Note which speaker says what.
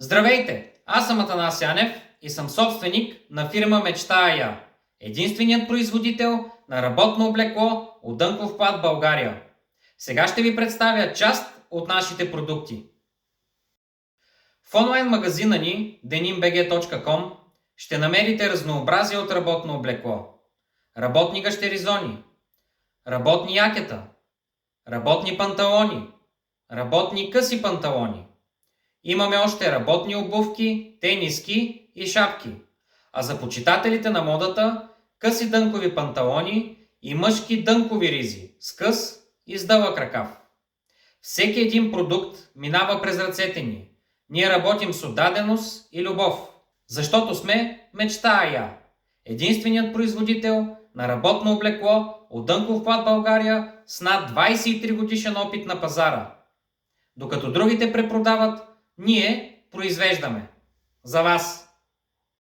Speaker 1: Здравейте! Аз съм Атанас Янев и съм собственик на фирма Мечтая. Единственият производител на работно облекло от Дънков плат, България. Сега ще ви представя част от нашите продукти. В онлайн магазина ни denimbg.com ще намерите разнообразие от работно облекло. Работни гащеризони, работни якета, работни панталони, работни къси панталони. Имаме още работни обувки, тениски и шапки. А за почитателите на модата, къси дънкови панталони и мъжки дънкови ризи с къс и с дълъг ръкав. Всеки един продукт минава през ръцете ни. Ние работим с отдаденост и любов, защото сме Мечтая, единственият производител на работно облекло от Дънков плат, България с над 23 годишен опит на пазара. Докато другите препродават, ние произвеждаме. За вас!